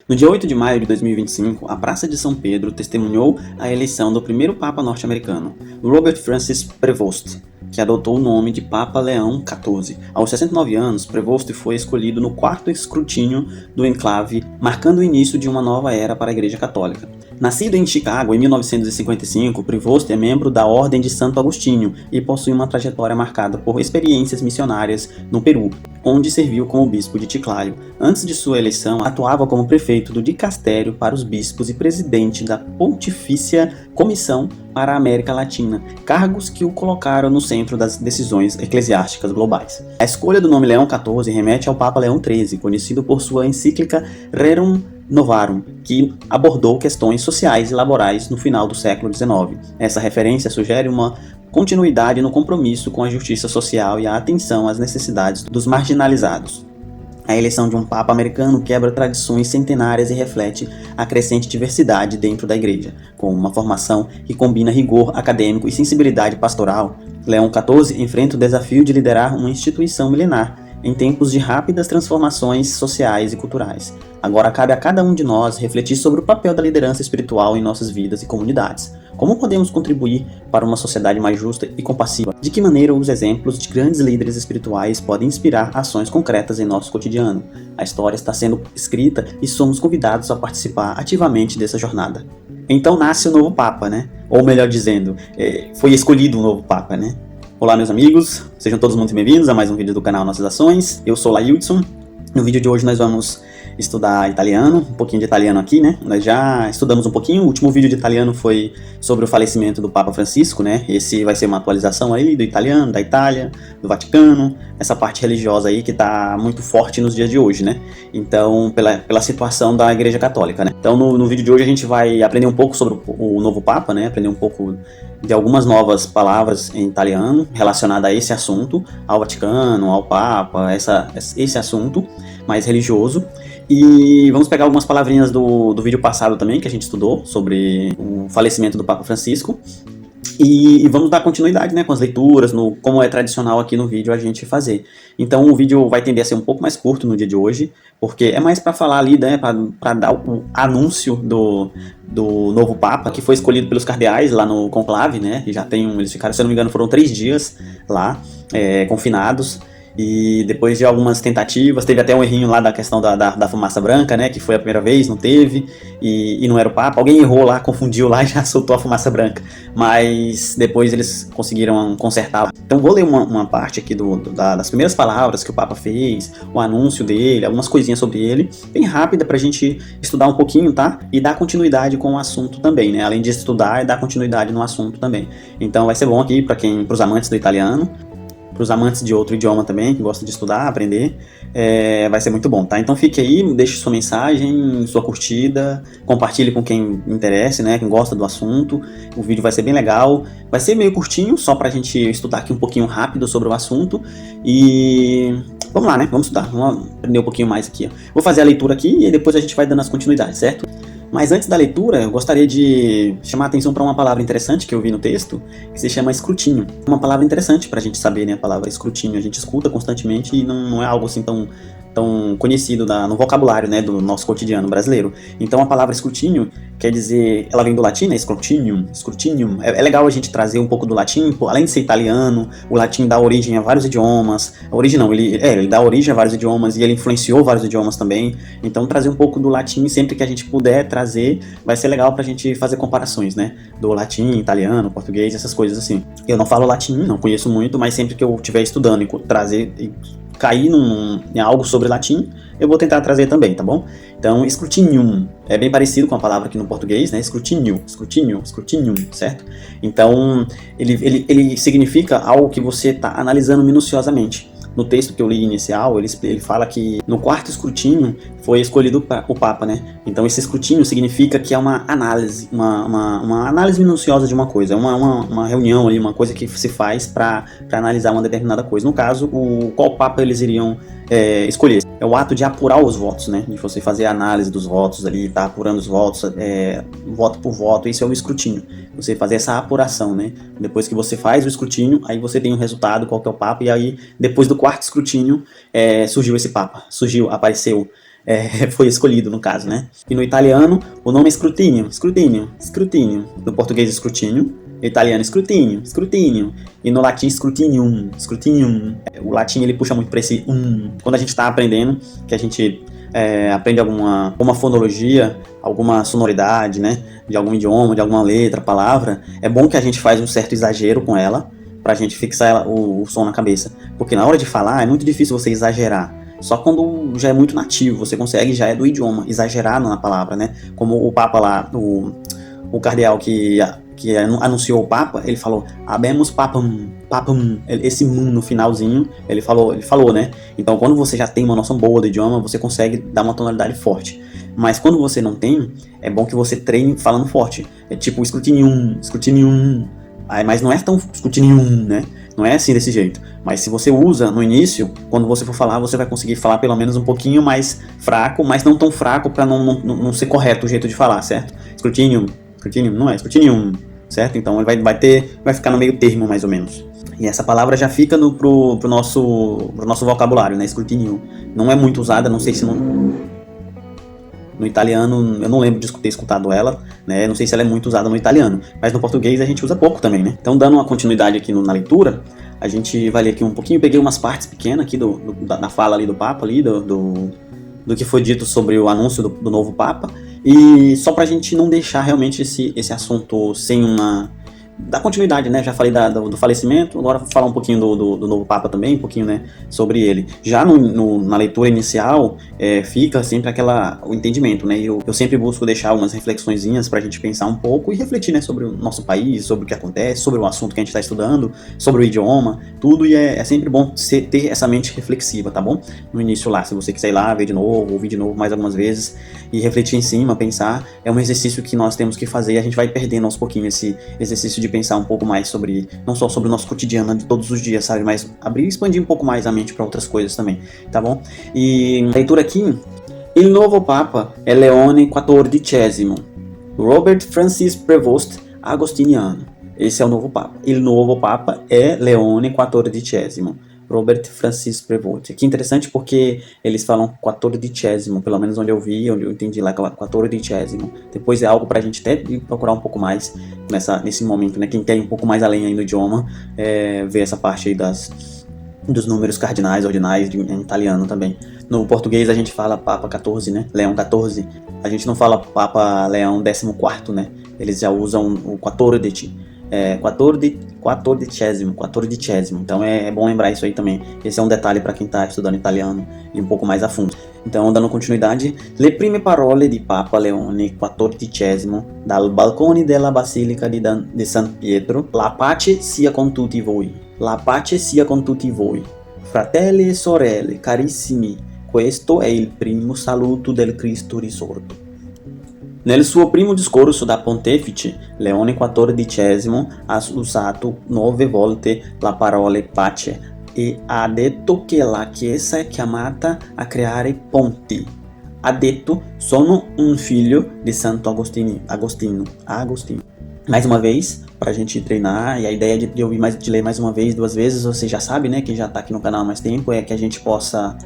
No dia 8 de maio de 2025, a Praça de São Pedro testemunhou a eleição do primeiro Papa norte-americano, Robert Francis Prevost, que adotou o nome de Papa Leão XIV. Aos 69 anos, Prevost foi escolhido no quarto escrutínio do enclave, marcando o início de uma nova era para a Igreja Católica. Nascido em Chicago em 1955, Prevost é membro da Ordem de Santo Agostinho e possui uma trajetória marcada por experiências missionárias no Peru, onde serviu como bispo de Chiclayo. Antes de sua eleição, atuava como prefeito do Dicastério para os Bispos e presidente da Pontifícia Comissão para a América Latina, cargos que o colocaram no centro das decisões eclesiásticas globais. A escolha do nome Leão XIV remete ao Papa Leão XIII, conhecido por sua encíclica Rerum Novarum, que abordou questões sociais e laborais no final do século XIX. Essa referência sugere uma continuidade no compromisso com a justiça social e a atenção às necessidades dos marginalizados. A eleição de um Papa americano quebra tradições centenárias e reflete a crescente diversidade dentro da Igreja. Com uma formação que combina rigor acadêmico e sensibilidade pastoral, Leão XIV enfrenta o desafio de liderar uma instituição milenar em tempos de rápidas transformações sociais e culturais. Agora cabe a cada um de nós refletir sobre o papel da liderança espiritual em nossas vidas e comunidades. Como podemos contribuir para uma sociedade mais justa e compassiva? De que maneira os exemplos de grandes líderes espirituais podem inspirar ações concretas em nosso cotidiano? A história está sendo escrita e somos convidados a participar ativamente dessa jornada. Então nasce o novo Papa, né? Ou melhor dizendo, foi escolhido um novo Papa, né? Olá, meus amigos, sejam todos muito bem-vindos a mais um vídeo do canal Nossas Ações. Eu sou Laildson. No vídeo de hoje nós vamos estudar italiano, um pouquinho de italiano aqui, né? Nós já estudamos um pouquinho, o último vídeo de italiano foi sobre o falecimento do Papa Francisco, né? Esse vai ser uma atualização aí do italiano, da Itália, do Vaticano, essa parte religiosa aí que tá muito forte nos dias de hoje, né? Então, pela situação da Igreja Católica, né? Então, no vídeo de hoje a gente vai aprender um pouco sobre o novo Papa, né? Aprender um pouco de algumas novas palavras em italiano relacionadas a esse assunto, ao Vaticano, ao Papa, esse assunto mais religioso. E vamos pegar algumas palavrinhas do vídeo passado também, que a gente estudou sobre o falecimento do Papa Francisco. E vamos dar continuidade, né, com as leituras, como é tradicional aqui no vídeo a gente fazer. Então o vídeo vai tender a ser um pouco mais curto no dia de hoje, porque é mais para falar ali, né, para dar o anúncio do novo Papa, que foi escolhido pelos cardeais lá no conclave, né, e eles ficaram, se eu não me engano, foram 3 dias lá, confinados. E depois de algumas tentativas, teve até um errinho lá da questão da fumaça branca, né? Que foi a primeira vez, não teve, e não era o Papa. Alguém errou lá, confundiu lá e já soltou a fumaça branca. Mas depois eles conseguiram consertar. Então vou ler uma parte aqui das primeiras palavras que o Papa fez, o anúncio dele, algumas coisinhas sobre ele, bem rápida pra gente estudar um pouquinho, tá? E dar continuidade com o assunto também, né? Além de estudar, dar continuidade no assunto também. Então vai ser bom aqui pros amantes do italiano, para os amantes de outro idioma também, que gostam de estudar, aprender, vai ser muito bom, tá? Então fique aí, deixe sua mensagem, sua curtida, compartilhe com quem interessa, né, quem gosta do assunto. O vídeo vai ser bem legal, vai ser meio curtinho, só pra gente estudar aqui um pouquinho rápido sobre o assunto. E vamos lá, né, vamos estudar, vamos aprender um pouquinho mais aqui, ó. Vou fazer a leitura aqui e depois a gente vai dando as continuidades, certo? Mas antes da leitura, eu gostaria de chamar a atenção para uma palavra interessante que eu vi no texto, que se chama escrutínio. Uma palavra interessante para a gente saber, né? A palavra escrutínio. A gente escuta constantemente e não é algo assim tão conhecido no vocabulário, né, do nosso cotidiano brasileiro. Então a palavra escrutínio quer dizer, ela vem do latim, né, scrutinium. É legal a gente trazer um pouco do latim, além de ser italiano, o latim dá origem a vários idiomas. A origem não, ele dá origem a vários idiomas e ele influenciou vários idiomas também. Então trazer um pouco do latim, sempre que a gente puder trazer, vai ser legal pra gente fazer comparações, né, do latim, italiano, português, essas coisas assim. Eu não falo latim, não conheço muito, mas sempre que eu estiver estudando e trazer cair em algo sobre latim, eu vou tentar trazer também, tá bom? Então, scrutinium é bem parecido com a palavra aqui no português, né? Scrutinium, certo? Então, ele significa algo que você está analisando minuciosamente. No texto que eu li inicial, ele fala que no quarto escrutínio foi escolhido o Papa, né? Então esse escrutínio significa que é uma análise, uma análise minuciosa de uma coisa, uma reunião ali, uma coisa que se faz para analisar uma determinada coisa. No caso, qual Papa eles iriam escolher. É o ato de apurar os votos, né? De você fazer a análise dos votos ali, tá apurando os votos, voto por voto, isso é o escrutínio. Você fazer essa apuração, né? Depois que você faz o escrutínio, aí você tem um resultado, qual que é o Papa, e aí depois do quarto escrutínio surgiu esse Papa, apareceu foi escolhido no caso, né? E no italiano, o nome é escrutínio, escrutínio, escrutínio. No português, escrutínio. No italiano, escrutínio, escrutínio. E no latim, scrutinium, scrutinium. O latim, ele puxa muito para esse Quando a gente está aprendendo, que a gente aprende alguma fonologia, alguma sonoridade, né? De algum idioma, de alguma letra, palavra, é bom que a gente faz um certo exagero com ela, pra gente fixar o som na cabeça. Porque na hora de falar, é muito difícil você exagerar. Só quando já é muito nativo, você consegue, já é do idioma, exagerar na palavra, né? Como o Papa lá, o cardeal que anunciou o Papa, ele falou, habemus papam, papam, esse no finalzinho, ele falou, né? Então, quando você já tem uma noção boa do idioma, você consegue dar uma tonalidade forte. Mas quando você não tem, é bom que você treine falando forte. É tipo scrutinium, scrutinium. Mas não é tão scrutinium, né? Não é assim desse jeito. Mas se você usa no início, quando você for falar, você vai conseguir falar pelo menos um pouquinho mais fraco, mas não tão fraco para não ser correto o jeito de falar, certo? Scrutinium, não é scrutinium, certo? Então ele vai ficar no meio termo, mais ou menos. E essa palavra já fica pro nosso vocabulário, né? Scrutinium. Não é muito usada, não sei se no italiano, eu não lembro de ter escutado ela, né? Não sei se ela é muito usada no italiano, mas no português a gente usa pouco também, né? Então, dando uma continuidade aqui na leitura, a gente vai ler aqui um pouquinho, peguei umas partes pequenas aqui da fala ali do Papa, ali, do que foi dito sobre o anúncio do novo Papa, e só pra gente não deixar realmente esse assunto sem da continuidade, né? Já falei do falecimento, agora vou falar um pouquinho do novo Papa também, um pouquinho, né, sobre ele. Já na leitura inicial, fica sempre o entendimento, né? Eu sempre busco deixar algumas reflexõezinhas pra gente pensar um pouco e refletir, né, sobre o nosso país, sobre o que acontece, sobre o assunto que a gente está estudando, sobre o idioma, tudo, e é sempre bom ter essa mente reflexiva, tá bom? No início lá, se você quiser ir lá, ver de novo, ouvir de novo mais algumas vezes e refletir em cima, pensar, é um exercício que nós temos que fazer e a gente vai perdendo aos pouquinhos esse exercício de pensar um pouco mais não só sobre o nosso cotidiano de todos os dias, sabe, mas abrir e expandir um pouco mais a mente para outras coisas também, tá bom? E a leitura aqui, il nuovo Papa è Leone XIV, Robert Francis Prevost Agostiniano. Esse é o novo Papa. Il nuovo Papa é Leone XIV, Robert Francis Prevost. Que interessante porque eles falam 14º, pelo menos onde eu entendi lá, 14º. Depois é algo pra gente até procurar um pouco mais nesse momento, né? Quem quer ir um pouco mais além aí no idioma, ver essa parte aí dos números cardinais, ordinais, em italiano também. No português a gente fala Papa 14, né? Leão 14. A gente não fala Papa Leão 14, né? Eles já usam o 14. 14º. Então é bom lembrar isso aí também. Esse é um detalhe para quem está estudando italiano e um pouco mais a fundo. Então, dando continuidade, le prime parole di Papa Leone XIV dal balcone della Basilica di San Pietro: la pace sia con tutti voi. La pace sia con tutti voi. Fratelli e sorelle, carissimi, questo è il primo saluto del Cristo risorto. Nel suo primo discorso da pontefice, Leone XIV ha usato 9 volte la parola pace e ha detto che la Chiesa è chiamata a creare ponti. Ha detto, sono un figlio di Santo Agostino. Mais uma vez, pra gente treinar, e a ideia de ler mais uma vez, 2 vezes, você já sabe, né, quem já tá aqui no canal há mais tempo, é que a gente possa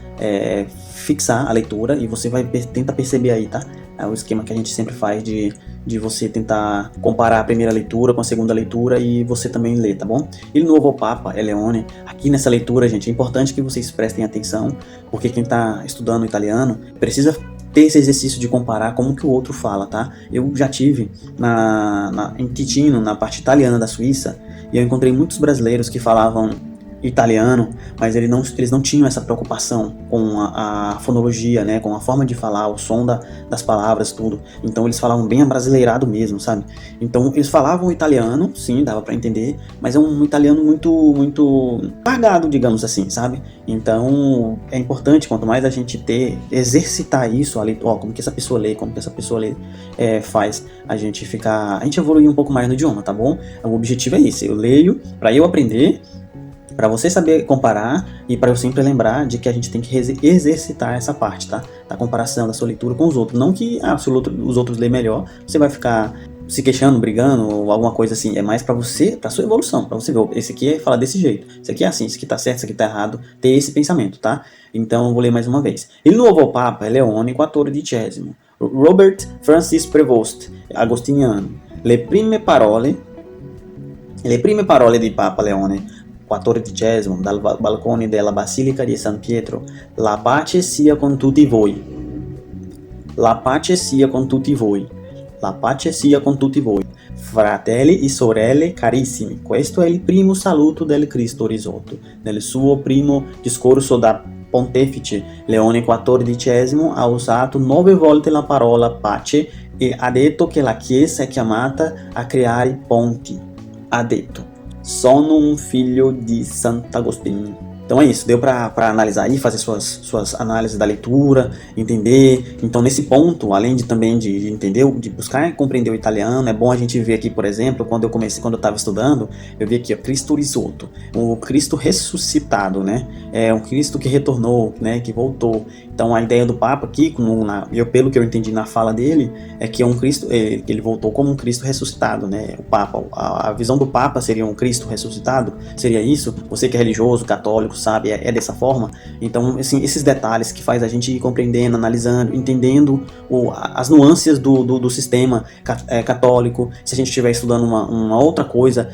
fixar a leitura e você vai tentar perceber aí, tá? É o esquema que a gente sempre faz de você tentar comparar a primeira leitura com a segunda leitura e você também ler, tá bom? Il nuovo Papa è Leone. Aqui nessa leitura, gente, é importante que vocês prestem atenção, porque quem tá estudando italiano precisa ter esse exercício de comparar como que o outro fala, tá? Eu já tive em Ticino, na parte italiana da Suíça, e eu encontrei muitos brasileiros que falavam italiano, mas eles não tinham essa preocupação com a fonologia, né, com a forma de falar, o som das palavras, tudo. Então eles falavam bem abrasileirado mesmo, sabe? Então eles falavam italiano, sim, dava pra entender, mas é um italiano muito largado, digamos assim, sabe? Então é importante, quanto mais a gente exercitar isso, como que essa pessoa lê, faz a gente evoluir um pouco mais no idioma, tá bom? O objetivo é esse, eu leio pra eu aprender, para você saber comparar e para eu sempre lembrar de que a gente tem que exercitar essa parte, tá? Da comparação, da sua leitura com os outros. Não que se os outros lerem melhor, você vai ficar se queixando, brigando, ou alguma coisa assim. É mais pra você, pra sua evolução, pra você ver, esse aqui é falar desse jeito, esse aqui é assim, esse aqui tá certo, esse aqui tá errado, ter esse pensamento, tá? Então eu vou ler mais uma vez. Il nuovo Papa è Leone XIV, Robert Francis Prevost, agostiniano. Le prime parole di Papa Leone XIV dal balcone della Basilica di San Pietro: La pace sia con tutti voi. La pace sia con tutti voi. La pace sia con tutti voi. Fratelli e sorelle carissimi, questo è il primo saluto del Cristo risorto. Nel suo primo discorso da pontefice, Leone XIV ha usato 9 volte la parola pace e ha detto che la Chiesa è chiamata a creare ponti. Ha detto: sono un figlio di Sant'Agostino. Então é isso, deu para analisar aí, fazer suas análises da leitura, entender. Então nesse ponto, além de também de entender, de buscar compreender o italiano, é bom a gente ver aqui, por exemplo, quando eu estava estudando, eu vi aqui, ó, Cristo risorto, o Cristo ressuscitado, né? É um Cristo que retornou, né? Que voltou. Então a ideia do Papa aqui, pelo que eu entendi na fala dele, é que é um Cristo, que ele voltou como um Cristo ressuscitado, né? O Papa, a visão do Papa seria um Cristo ressuscitado? Seria isso? Você que é religioso, católico, sabe, é dessa forma. Então, assim, esses detalhes que faz a gente ir compreendendo, analisando, entendendo as nuances do sistema católico. Se a gente estiver estudando uma outra coisa,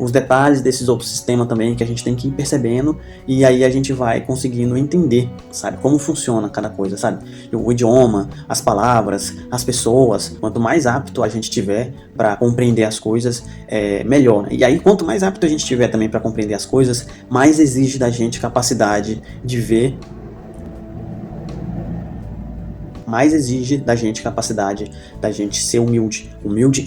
os detalhes desses outros sistemas também, que a gente tem que ir percebendo, e aí a gente vai conseguindo entender, sabe, como funciona cada coisa, sabe, o idioma, as palavras, as pessoas. Quanto mais apto a gente tiver para compreender as coisas, melhor, né? E aí, quanto mais apto a gente tiver também para compreender as coisas, mais exige da gente capacidade de ver, mais exige da gente capacidade da gente ser humilde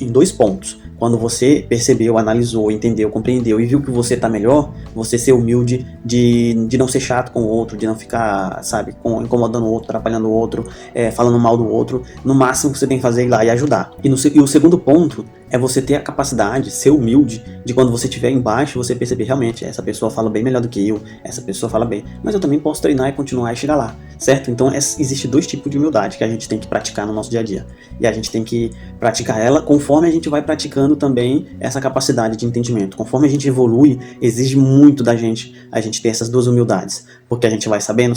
em 2 pontos. Quando você percebeu, analisou, entendeu, compreendeu e viu que você tá melhor, você ser humilde de não ser chato com o outro, de não ficar, sabe, incomodando o outro, atrapalhando o outro, falando mal do outro. No máximo que você tem que fazer é ir lá e ajudar. E o segundo ponto é você ter a capacidade, ser humilde, de quando você estiver embaixo, você perceber realmente, essa pessoa fala bem melhor do que eu, essa pessoa fala bem, mas eu também posso treinar e continuar e chegar lá, certo? Então existe 2 tipos de humildade que a gente tem que praticar no nosso dia a dia. E a gente tem que praticar ela conforme a gente vai praticando também essa capacidade de entendimento. Conforme a gente evolui, exige muito da gente a gente ter essas 2 humildades, porque a gente vai sabendo,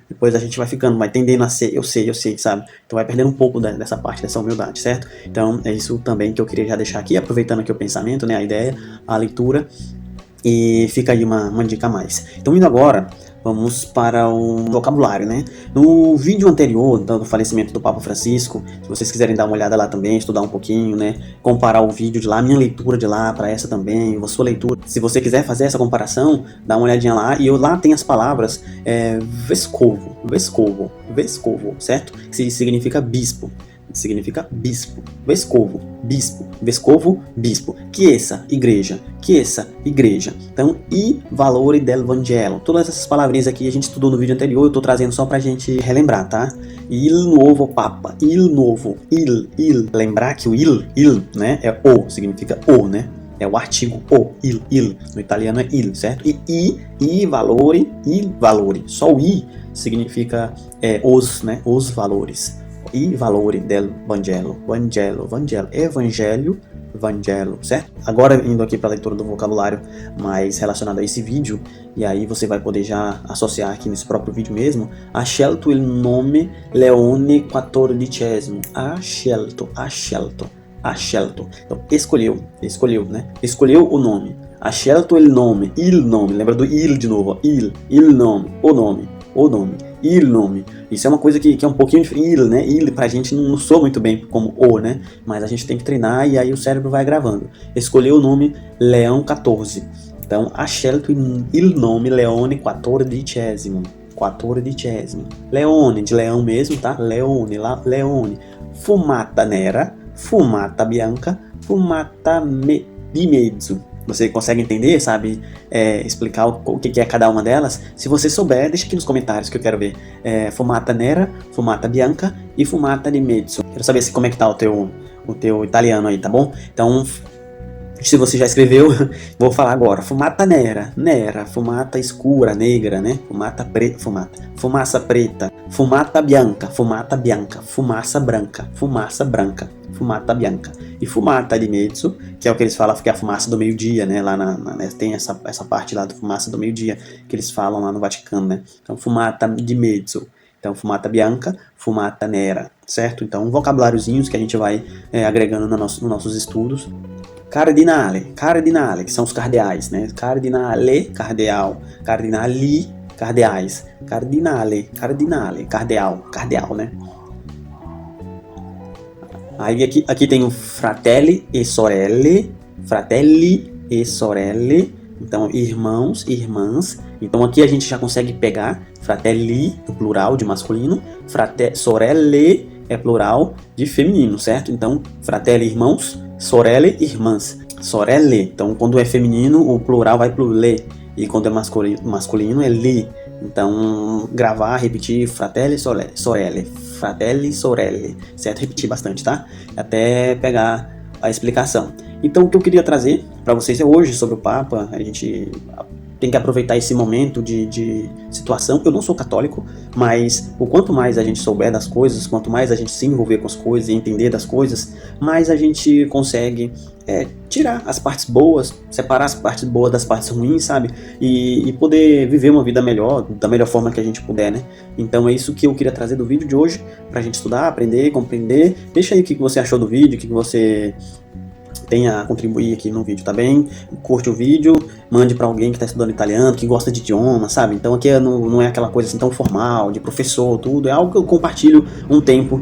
depois a gente vai ficando, vai tendendo a ser, eu sei, sabe? Então vai perdendo um pouco dessa parte, dessa humildade, certo? Então é isso também que eu queria já deixar aqui, aproveitando aqui o pensamento, né, a ideia, a leitura, e fica aí uma dica a mais. Então indo agora, vamos para o vocabulário, né? No vídeo anterior do falecimento do Papa Francisco, se vocês quiserem dar uma olhada lá também, estudar um pouquinho, né? Comparar o vídeo de lá, minha leitura de lá para essa também, a sua leitura. Se você quiser fazer essa comparação, dá uma olhadinha lá, e lá tem as palavras vescovo, certo? Que significa bispo. Significa bispo, vescovo, bispo, chiesa, igreja. Então, i valori del Vangelo. Todas essas palavrinhas aqui a gente estudou no vídeo anterior, eu tô trazendo só pra gente relembrar, tá? Il nuovo Papa, il nuovo, il. Lembrar que o il, né, é o, significa o, né? É o artigo o, il. No italiano é il, certo? E i valori. Só o i significa os, né? Os valores. I valori del Vangelo, Evangelho, certo? Agora indo aqui para a leitura do vocabulário mais relacionado a esse vídeo, e aí você vai poder já associar aqui nesse próprio vídeo mesmo. Ha scelto il nome Leone XIV. Ha scelto. Então, escolheu, né? Escolheu o nome. Ha scelto il nome, lembra do il de novo, il nome, o nome. Il nome. Isso é uma coisa que é um pouquinho diferente, né? Il pra gente não soa muito bem como o, né? Mas a gente tem que treinar e aí o cérebro vai gravando. Escolheu o nome Leão XIV. Então, ha scelto il nome Leone XIV. Leone, de leão mesmo, tá? Leone. Fumata nera, fumata bianca, fumata di mezzo. Você consegue entender, sabe, explicar o que é cada uma delas? Se você souber, deixa aqui nos comentários que eu quero ver. Fumata nera, fumata bianca e fumata di mezzo. Quero saber como é que tá o teu italiano aí, tá bom? Então, Se você já escreveu, vou falar agora. Fumata nera, nera, fumata escura, negra, né? Fumata preta, fumaça preta, fumata bianca, fumaça branca, fumata bianca. E fumata di mezzo, que é o que eles falam, que é a fumaça do meio-dia, né? Lá né, tem essa parte lá do fumaça do meio-dia, que eles falam lá no Vaticano, né? Então, fumata di mezzo. Então, fumata bianca, fumata nera, certo? Então, vocabuláriozinhos que a gente vai agregando nos nossos estudos. Cardinale, que são os cardeais, né? Cardinale, cardeal. Cardinali, cardeais. Cardinale, cardeal, né? Aí aqui tem o fratelli e sorelle. Então, irmãos, irmãs. Então, aqui a gente já consegue pegar fratelli, no plural, de masculino. Sorelle é plural de feminino, certo? Então, fratelli, irmãos. Sorelle, irmãs. Sorelle. Então, quando é feminino, o plural vai pro le. E quando é masculino, é li. Então, gravar, repetir, fratelli, sorelle. Fratelli, sorelle. Certo? Repetir bastante, tá? Até pegar a explicação. Então, o que eu queria trazer para vocês é hoje sobre o Papa. A gente tem que aproveitar esse momento de situação. Eu não sou católico, mas o quanto mais a gente souber das coisas, quanto mais a gente se envolver com as coisas e entender das coisas, mais a gente consegue tirar as partes boas, separar as partes boas das partes ruins, sabe? E poder viver uma vida melhor, da melhor forma que a gente puder, né? Então é isso que eu queria trazer do vídeo de hoje, pra gente estudar, aprender, compreender. Deixa aí o que você achou do vídeo, o que você tem a contribuir aqui no vídeo, tá bem? Curte o vídeo, mande pra alguém que tá estudando italiano, que gosta de idioma, sabe? Então aqui não é aquela coisa assim tão formal, de professor, tudo. É algo que eu compartilho um tempo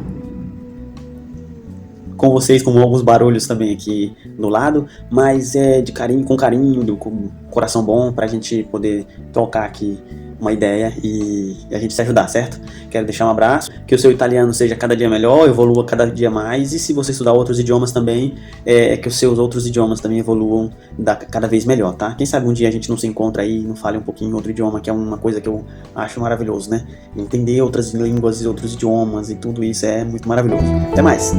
com vocês, com alguns barulhos também aqui do lado, mas é de carinho, com carinho, com coração bom, pra gente poder trocar aqui uma ideia e a gente se ajudar, certo? Quero deixar um abraço, que o seu italiano seja cada dia melhor, evolua cada dia mais, e se você estudar outros idiomas também, que os seus outros idiomas também evoluam cada vez melhor, tá? Quem sabe um dia a gente não se encontra aí e não fale um pouquinho em outro idioma, que é uma coisa que eu acho maravilhoso, né? Entender outras línguas e outros idiomas e tudo isso é muito maravilhoso. Até mais!